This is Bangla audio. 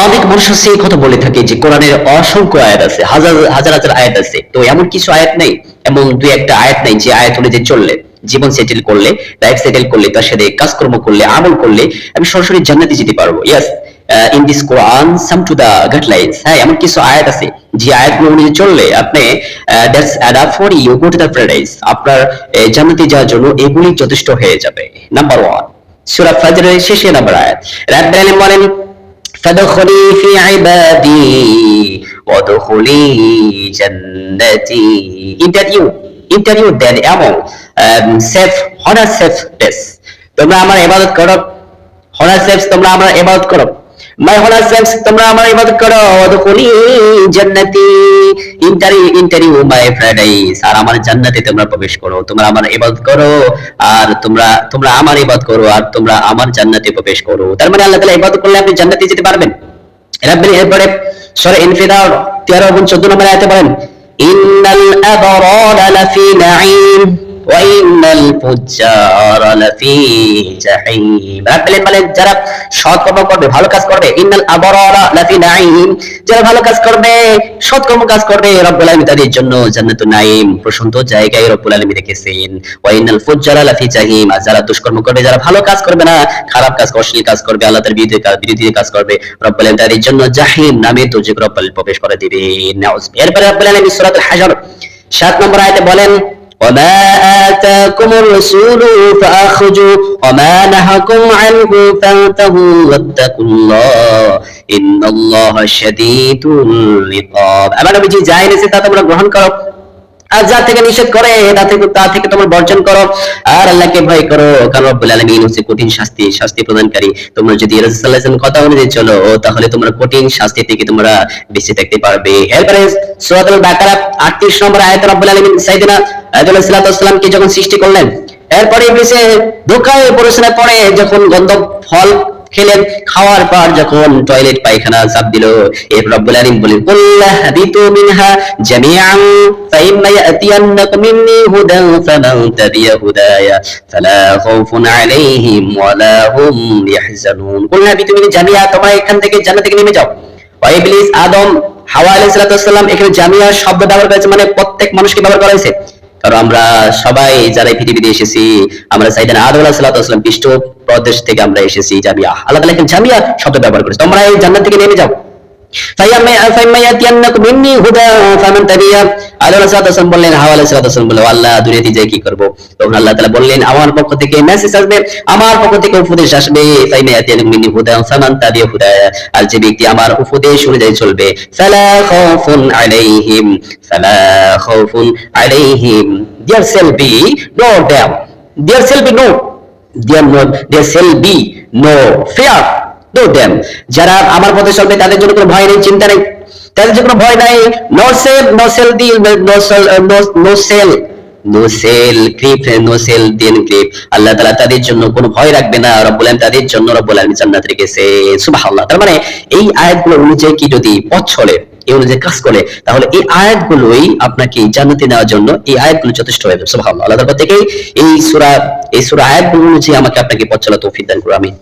অনেক মানুষ আছে এই কথা বলে থাকে যে কোরআনের অসংখ্য আয়াত আছে, হাজার হাজার হাজার আয়াত আছে, তো এমন কিছু আয়াত নেই, এমন দুই একটা আয়াত নেই যে আয়াত অনুযায়ী চললে, জীবন সেটেল করলে, লাইফ সেটেল করলে, তার সাথে কাজকর্ম করলে, আমল করলে আমি সরাসরি জান্নাতে যেতে পারবো। Yes, in this Quran some to the guidelines, হ্যাঁ এমন কিছু আয়াত আছে যে আয়াতগুলো অনুযায়ী চললে আপনি that's enough for you go to the paradise, আপনার জান্নাতে যাওয়ার জন্য এগুলি যথেষ্ট হয়ে যাবে। নাম্বার 1 সূরা ফাজরের শেষে নাম্বার আয়াত, রাব্বুল আলামিন বলেন فادخلي في عبادي وادخلي جنتي, interview দেন এবং সেফ হনার সেফ প্লেস, তোমরা আমার ইবাদত করো, হনার সেফ তোমরা আমার ইবাদত করো, মাই হনার সেফ তোমরা আমার ইবাদত করো, ওয়াদখুলি জান্নাতি, ইন্টারভিউ মাই প্যারাডাইস, আর আমার জান্নাতে তোমরা প্রবেশ করো, তোমরা আমার ইবাদত করো আর তোমরা আমার ইবাদত করো আর তোমরা আমার জান্নাতে প্রবেশ করো। তার মানে আল্লাহ তাআলা ইবাদত করলে আপনি জান্নাতে যেতে পারবেন। রাব্বিল এরপরে সূরা ইনফিতার 13 এবং 14 নম্বর আয়াতে বলেন ইন্নাল আবরারা লাফি নাঈম ওয়া ইন্নাল ফুজ্জারা লাফি জাহিম। রাব্বিল বলেন যারা সৎকর্ম করবে, ভালো কাজ করবে, ইন্নাল আবরারা লাফি নাঈম, যারা ভালো কাজ করবে, সৎকর্ম কাজ করবে, রব্বুল আলামিন তাদের জন্য জান্নাতুন নাঈম, প্রশান্ত জায়গায় রব্বুল আলামিন রেখেছেন। ওয়া ইন্নাল ফুজ্জারা লাফি জাহিম, আর যারা দুষ্কর্ম করবে, যারা ভালো কাজ করবে না, খারাপ কাজ, অশ্লীল কাজ করবে, আল্লাহ তাআলার বিরুদ্ধে কাজ করবে, রব্বুল আলামিন তাদের জন্য জাহিম নামে দোজখে রব্বুল আলামিন প্রবেশ করে দিবেন। নাউযুবিল্লাহ। এরপরে রব্বুল আলামিন সূরাতুল হাশর 7 নম্বর আয়াতে বলেন وما آتاكم الرسول فأخذوا وما نهاكم عنه فانتهوا واتقوا الله إن الله شديد العقاب। আমার নবীজি যা এনেছে তা তোমরা গ্রহণ করো, আর যা থেকে নিষেধ করে তা থেকে তোমরা বর্জন করো, আর আল্লাহকে ভয় করো, কারণ রব্বুল আলামিন হচ্ছে কঠিন শাস্তি প্রদানকারী। তোমরা যদি রাসূল সাল্লাল্লাহু আলাইহি ওয়াসাল্লাম কথা অনুযায়ী চলো তাহলে তোমরা কঠিন শাস্তি থেকে তোমরা বেঁচে থাকতে পারবে। এরপরে সূরাতুল বাকারা 38 নম্বর আয়াতে রব্বুল আলামিন সাইয়েদনা আদম আলাইহিস সালামকে যখন সৃষ্টি করলেন, এরপরে ইবলিসে ধোঁকায় পড়েছিল, পরে যখন গন্ধব ফল খেলেন, খাওয়ার পর যখন টয়লেট পায়খানা চাপ দিল, এর রব্বুল আলামিন বলেন কুল্লা হাবিতু মিনহা জামিআন ফাইম্মা ইয়াতিয়ান্নাকুম মিন্নি হুদান ফামান তাবিআ হুদায়া ফালা খাউফুন আলাইহিম ওয়ালা হুম ইয়াহজানুন। কুল্লা হাবিতু মিন জামিআ, তোমরা এখান থেকে জান্নাত থেকে নেমে যাও। ওয়া ইবলিস, আদম, হাওয়া আলাইহিস সালাম, এখানে জামিআ শব্দ ব্যবহার করেছে, মানে প্রত্যেক মানুষকে ব্যবহার করা হয়েছে, কারণ আমরা সবাই যারা পৃথিবীতে এসেছি, আমরা সাইয়েদনা আদম আলাইহিস সালাম পৃষ্ঠ প্রদেশ থেকে আমরা এসেছি। জামিয়া, আল্লাহ তাআলা এখানে জামিয়া শব্দ ব্যবহার করেছে, তোমরা এই জান্নাত থেকে নেমে যাও। ফাইম্মা ইয়াতিয়ান্নাকুম মিন্নি হুদা ফামান তাবিআ, আদম আলাইহিস সালাম বললেন, হাওয়া আলাইহিস সালাম বললেন আল্লাহ দুনিয়াতে যাই কি করব, তখন আল্লাহ তাআলা বললেন আমার পক্ষ থেকে মেসেজ আসবে, আমার পক্ষ থেকে উপদেশ আসবে, ফাইম্মা ইয়াতিয়ান্নাকুম মিন্নি হুদা ফামান তাবিআ হুদায়া, আর যে ব্যক্তি আমার উপদেশ অনুযায়ী চলবে, ফালা খাউফুন আলাইহিম there shall be no them, there shall be no fear no them, যারা আমার পথে চলবে তাদের জন্য কোনো ভয় নেই, চিন্তা নেই, তাদের জন্য কোনো ভয় নাই, no sell grief, আল্লাহ তাআলা তাদের জন্য কোনো ভয় রাখবে না, রব্বুল আলামিন তাদের জন্য রব্বুল আলামিন জান্নাত রেখেছে। সুবহানাল্লাহ। তার মানে এই আয়াতগুলো অনুযায়ী কি যদি পথ চলে, এই অনুযায়ী কাজ করে, তাহলে এই আয়াতগুলোই আপনাকে জান্নাতে নেওয়ার জন্য এই আয়াতগুলো যথেষ্ট হয়ে যাবে। সুবহানাল্লাহ। আল্লাহর পক্ষ থেকে এই সূরা আয়াতগুলো অনুযায়ী আমাকে আপনাকে পথ চলা তৌফিক দান করুন। আমিন।